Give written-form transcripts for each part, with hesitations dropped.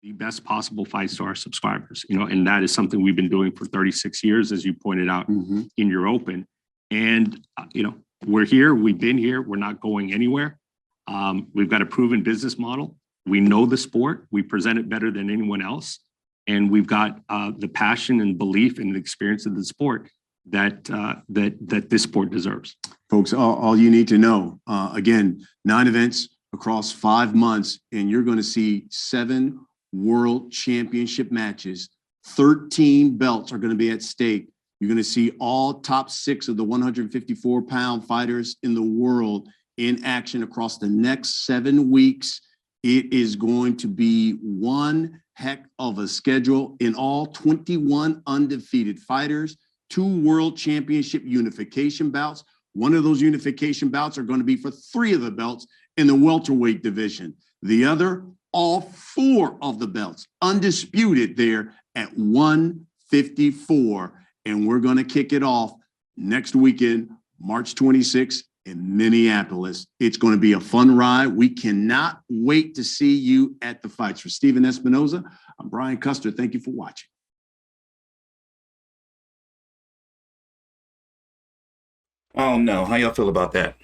the best possible fights to our subscribers, and that is something we've been doing for 36 years, as you pointed out in your open. And, we're here, we've been here, we're not going anywhere. We've got a proven business model. We know the sport, we present it better than anyone else. And we've got the passion and belief and the experience of the sport that this sport deserves. Folks, all you need to know, again, 9 events across 5 months, and you're going to see 7 world championship matches. 13 belts are going to be at stake. You're going to see all top 6 of the 154-pound fighters in the world in action across the next 7 weeks. It is going to be one heck of a schedule. In all, 21 undefeated fighters, 2 world championship unification bouts. One of those unification bouts are going to be for 3 of the belts in the welterweight division. The other, all 4 of the belts, undisputed there at 154. And we're going to kick it off next weekend, March 26th in Minneapolis. It's going to be a fun ride. We cannot wait to see you at the fights. For Stephen Espinoza, I'm Brian Custer. Thank you for watching. I don't know. How y'all feel about that?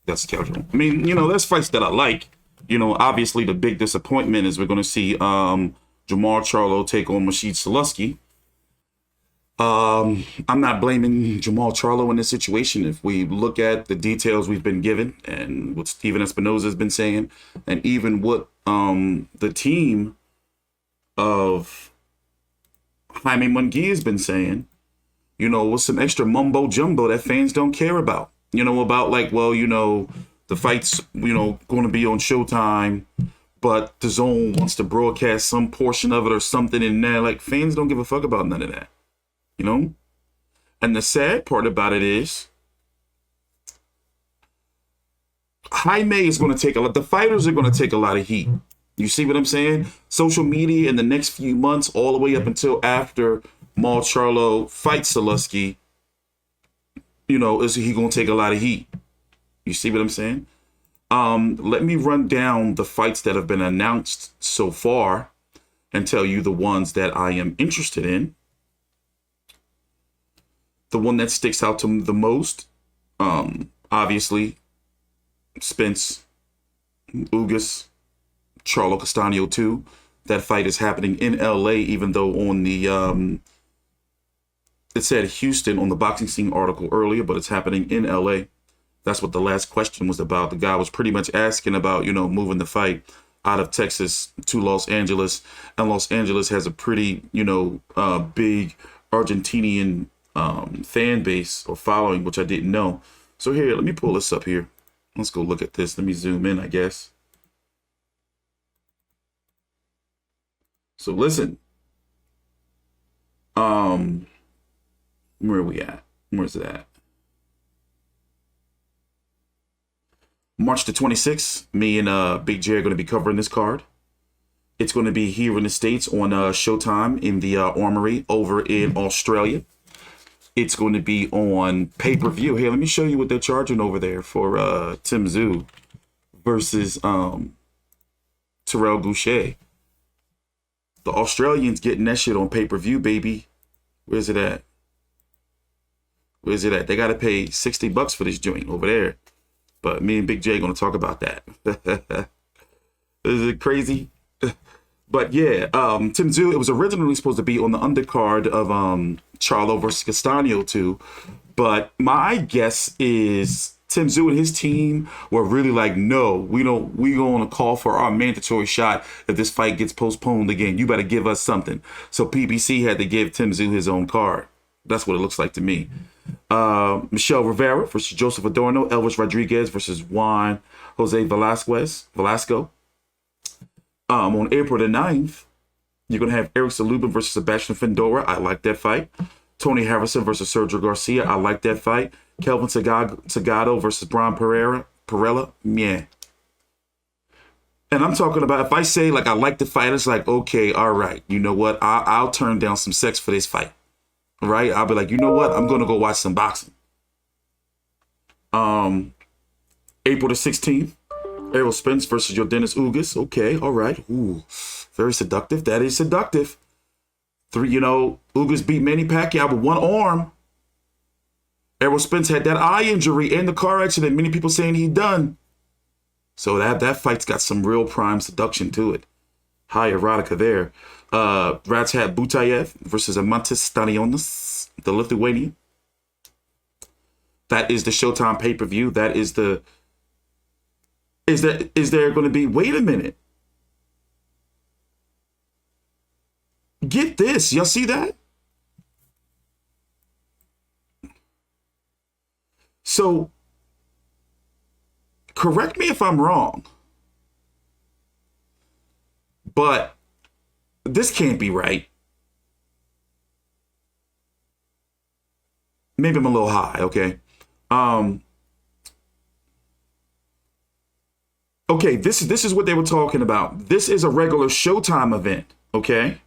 That schedule. I mean, there's fights that I like. Obviously the big disappointment is we're going to see Jermall Charlo take on Maciej Sulecki. I'm not blaming Jermall Charlo in this situation. If we look at the details we've been given and what Stephen Espinoza has been saying, and even what the team of Jaime Munguia has been saying, with some extra mumbo jumbo that fans don't care about. About the fight's, going to be on Showtime, but DAZN wants to broadcast some portion of it or something in there. Like, fans don't give a fuck about none of that. And the sad part about it is Jaime is going to take the fighters are going to take a lot of heat. You see what I'm saying? Social media in the next few months, all the way up until after Jermall Charlo fights Sulecki, is he going to take a lot of heat? You see what I'm saying? Let me run down the fights that have been announced so far and tell you the ones that I am interested in. The one that sticks out to me the most, obviously, Spence, Ugas, Charlo Castano 2. That fight is happening in LA, even though on the, it said Houston on the Boxing Scene article earlier, but it's happening in LA. That's what the last question was about. The guy was pretty much asking about, moving the fight out of Texas to Los Angeles. And Los Angeles has a pretty, big Argentinian fan base or following, which I didn't know. So here, let me pull this up here. Let's go look at this. Let me zoom in, I guess. So listen. Where are we at? Where's it at? March the 26th, me and Big J are going to be covering this card. It's going to be here in the States on Showtime in the Armory over in Australia. It's going to be on pay-per-view. Here, let me show you what they're charging over there for Tzsyu versus Dirrell Gausha. The Australians getting that shit on pay-per-view, baby. Where's it at? Where's it at? They got to pay $60 for this joint over there. But me and Big J going to talk about that. Is it crazy? But yeah, Tzsyu, it was originally supposed to be on the undercard of Charlo versus Castano 2. But my guess is Tzsyu and his team were really like, no, we going to call for our mandatory shot if this fight gets postponed again. You better give us something. So PBC had to give Tzsyu his own card. That's what it looks like to me. Michelle Rivera versus Joseph Adorno. Elvis Rodriguez versus Juan Jose Velasco. On April the 9th, you're going to have Eric Lubin versus Sebastian Fundora. I like that fight. Tony Harrison versus Sergio Garcia. I like that fight. Kelvin Sagado versus Brian Perella. Yeah. And I'm talking about, if I say, like, I like the fight, it's like, okay, all right. You know what? I'll turn down some sex for this fight. Right? I'll be like, you know what? I'm going to go watch some boxing. April the 16th, Errol Spence versus Yordenis Ugas. Okay, all right. Ooh, very seductive. That is seductive. Ugas beat Manny Pacquiao with one arm. Errol Spence had that eye injury in the car accident. Many people saying he done. So that fight's got some real prime seduction to it. High erotica there. Ratzhat Butayev versus Amantis Stanionis, the Lithuanian. That is the Showtime pay-per-view. That is the... Is there going to be... Wait a minute. Get this. Y'all see that? So, correct me if I'm wrong, but this can't be right. Maybe I'm a little high, okay? Okay, this is what they were talking about. This is a regular Showtime event, okay?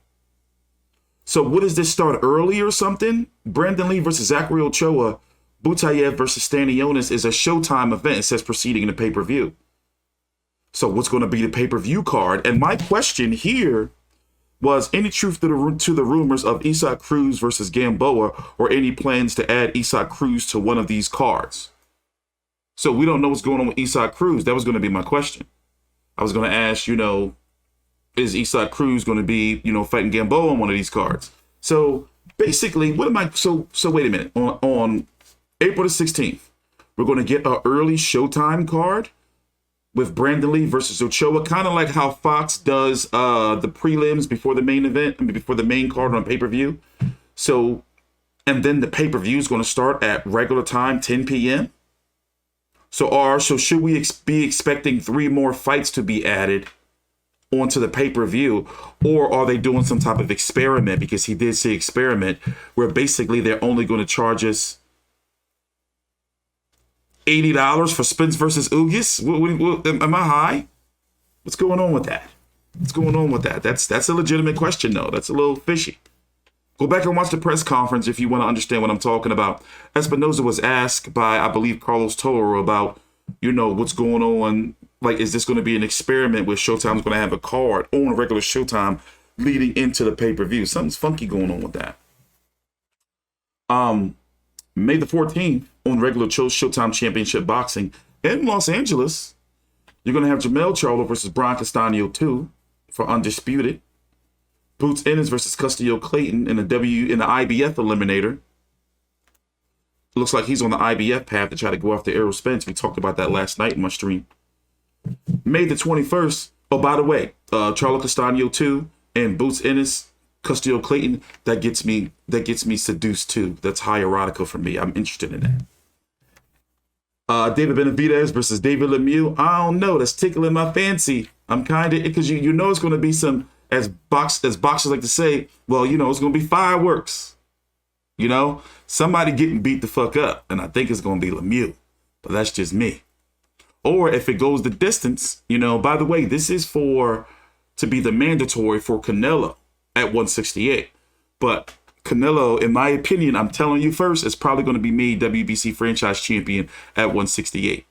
So what does this start early or something? Brandon Lee versus Zachary Ochoa, Butayev versus Stanionis is a Showtime event. It says proceeding in the pay-per-view. So what's going to be the pay-per-view card? And my question here was, any truth to the rumors of Isaac Cruz versus Gamboa, or any plans to add Isaac Cruz to one of these cards? So we don't know what's going on with Isaac Cruz. That was going to be my question. I was going to ask, is Isaac Cruz going to be, fighting Gamboa on one of these cards? So basically, so wait a minute. On April the 16th, we're going to get an early Showtime card with Brandon Lee versus Ochoa, kind of like how Fox does the prelims before the main event, before the main card on pay-per-view. So, and then the pay-per-view is going to start at regular time, 10 p.m. So should we be expecting 3 more fights to be added onto the pay-per-view, or are they doing some type of experiment? Because he did say experiment, where basically they're only going to charge us $80 for Spence versus Ugas. Am I high? What's going on with that? That's a legitimate question, though. That's a little fishy. Go back and watch the press conference if you want to understand what I'm talking about. Espinoza was asked by, I believe, Carlos Toro about, what's going on. Like, is this going to be an experiment where Showtime's going to have a card on a regular Showtime leading into the pay-per-view? Something's funky going on with that. May the 14th, on regular Showtime Championship Boxing in Los Angeles, you're going to have Jermell Charlo versus Brian Castano 2 for Undisputed. Boots Ennis versus Clayton in the IBF Eliminator. Looks like he's on the IBF path to try to go after Errol Spence. We talked about that last night in my stream. May the 21st. Oh, by the way, Charlo Castano 2 and Boots Ennis, Clayton. That gets me seduced too. That's high erotica for me. I'm interested in that. David Benavidez versus David Lemieux. I don't know. That's tickling my fancy. I'm kind of, because you know it's going to be some, as boxers like to say, well, it's going to be fireworks. Somebody getting beat the fuck up, and I think it's going to be Lemieux, but that's just me. Or if it goes the distance, by the way, this is to be the mandatory for Canelo at 168. But Canelo, in my opinion, I'm telling you first, is probably going to be made WBC franchise champion at 168,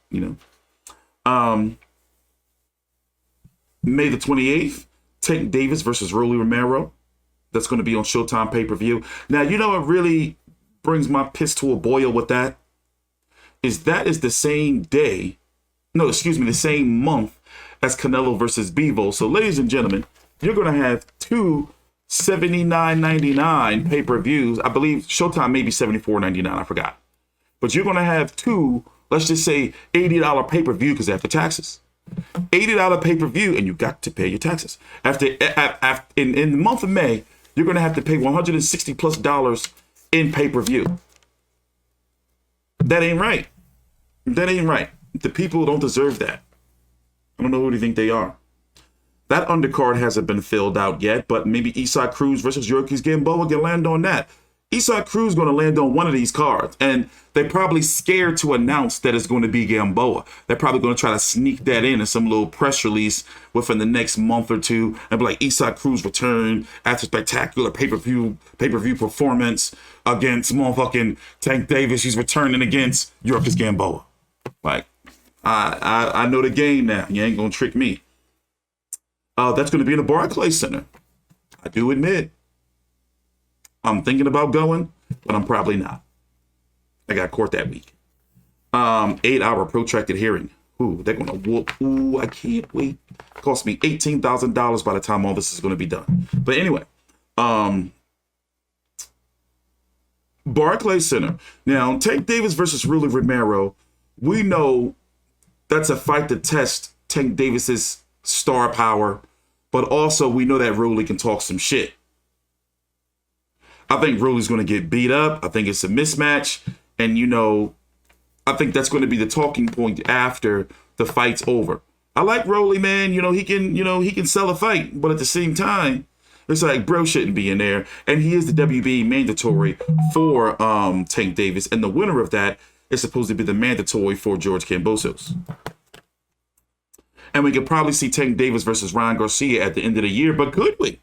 May the 28th, Tank Davis versus Rolly Romero. That's going to be on Showtime pay-per-view. Now, what really brings my piss to a boil with that is the same day, the same month as Canelo versus Bivol. So, ladies and gentlemen, you're going to have two $79.99 pay-per-views. I believe Showtime may be $74.99. I forgot. But you're going to have two, let's just say $80 pay-per-view because after taxes. $80 pay-per-view, and you got to pay your taxes. In the month of May, you're going to have to pay $160+ in pay-per-view. That ain't right. The people don't deserve that. I don't know who they think they are. That undercard hasn't been filled out yet, but maybe Isaac Cruz versus Yorkis Gamboa can land on that. Isaac Cruz going to land on one of these cards, and they're probably scared to announce that it's going to be Gamboa. They're probably going to try to sneak that in some little press release within the next month or two, and be like, Isaac Cruz returned after spectacular pay-per-view performance against motherfucking Tank Davis. He's returning against Yorkis Gamboa. Like, I know the game now. You ain't gonna trick me. That's gonna be in the Barclays Center. I do admit, I'm thinking about going, but I'm probably not. I got court that week. 8-hour protracted hearing. Ooh, they're gonna whoop. Ooh, I can't wait. Cost me $18,000 by the time all this is gonna be done. But anyway, Barclays Center. Now, Tank Davis versus Rolly Romero. We know that's a fight to test Tank Davis's star power, but also we know that Rolly can talk some shit. I think Rolly's going to get beat up. I think it's a mismatch. And, I think that's going to be the talking point after the fight's over. I like Rolly, man. He can sell a fight. But at the same time, it's like, bro shouldn't be in there. And he is the WBA mandatory for Tank Davis. And the winner of that is supposed to be the mandatory for George Kambosos. And we could probably see Tank Davis versus Ryan Garcia at the end of the year. But could we?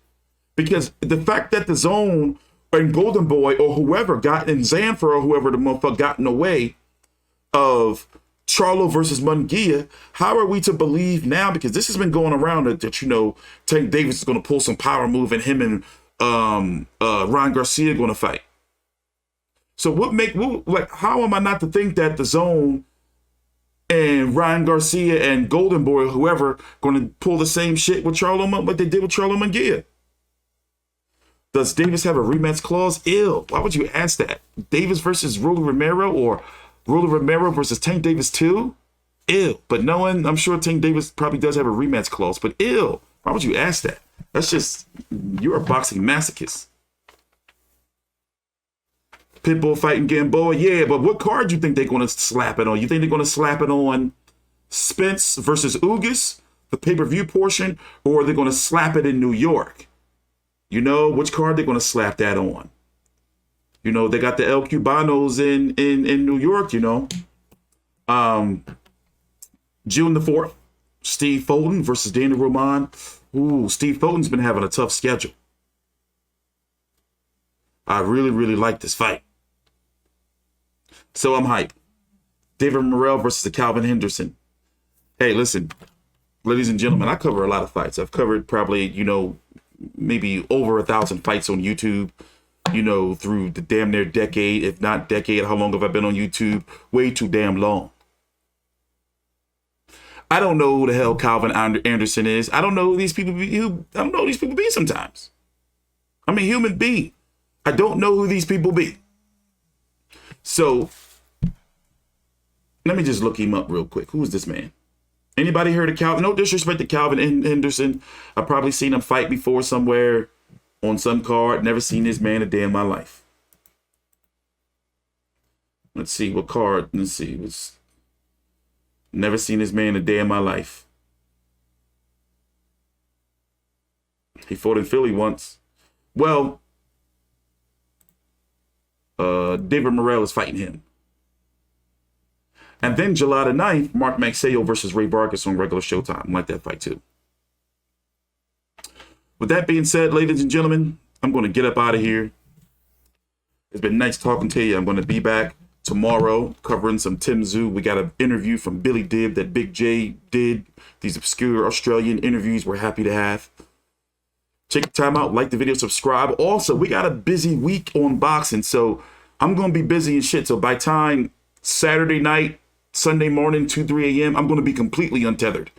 Because the fact that the DAZN and Golden Boy or whoever got in Zanfer or whoever the motherfucker got in the way of Charlo versus Munguia, how are we to believe now? Because this has been going around that Tank Davis is going to pull some power move and him and Ryan Garcia are going to fight. So how am I not to think that the DAZN and Ryan Garcia and Golden Boy or whoever going to pull the same shit with Charlo like they did with Charlo Munguia? Does Davis have a rematch clause? Ew. Why would you ask that? Davis versus Rolly Romero or Rolly Romero versus Tank Davis 2? Ew. But knowing, I'm sure Tank Davis probably does have a rematch clause, but ew. Why would you ask that? That's just, you're a boxing masochist. Pitbull fighting Gamboa, yeah, but what card do you think they're going to slap it on? You think they're going to slap it on Spence versus Ugas, the pay-per-view portion, or are they going to slap it in New York? Which card they're going to slap that on? They got the El Cubanos in New York, June the 4th, Steve Fulton versus Daniel Roman. Ooh, Steve Fulton's been having a tough schedule. I really, really like this fight. So I'm hyped. David Morrell versus the Calvin Henderson. Hey, listen, ladies and gentlemen, I cover a lot of fights. I've covered probably, maybe over 1,000 fights on YouTube, through the damn near decade, if not decade. How long have I been on YouTube? Way too damn long. I don't know who the hell Calvin Anderson is. I don't know who these people be. I don't know who these people be sometimes. I'm a human being. I don't know who these people be. So let me just look him up real quick. Who is this man? Anybody heard of Calvin? No disrespect to Calvin Henderson. I've probably seen him fight before somewhere on some card. Never seen this man a day in my life. Let's see what card. Let's see. Never seen this man a day in my life. He fought in Philly once. Well, David Morrell is fighting him. And then July the 9th, Mark Magsayo versus Ray Vargas on regular Showtime. I like that fight too. With that being said, ladies and gentlemen, I'm going to get up out of here. It's been nice talking to you. I'm going to be back tomorrow covering some Tzsyu. We got an interview from Billy Dibb that Big J did. These obscure Australian interviews we're happy to have. Check the time out, like the video, subscribe. Also, we got a busy week on boxing, so I'm going to be busy and shit. So by time Saturday night, Sunday morning, 2, 3 a.m., I'm going to be completely untethered.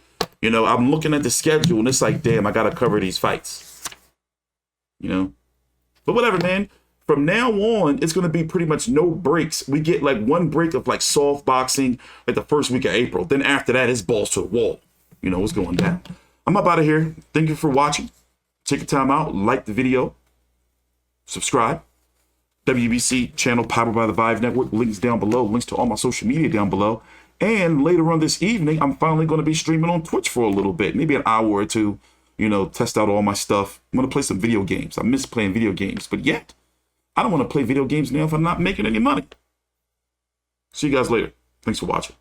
I'm looking at the schedule and it's like, damn, I got to cover these fights. But whatever, man. From now on, it's going to be pretty much no breaks. We get like one break of like soft boxing like the first week of April. Then after that, it's balls to the wall. What's going down. I'm up out of here. Thank you for watching. Take your time out. Like the video. Subscribe. WBC channel powered by the Vive Network. Links down below. Links to all my social media down below. And later on this evening, I'm finally going to be streaming on Twitch for a little bit. Maybe an hour or two. Test out all my stuff. I'm going to play some video games. I miss playing video games. But yet, I don't want to play video games now if I'm not making any money. See you guys later. Thanks for watching.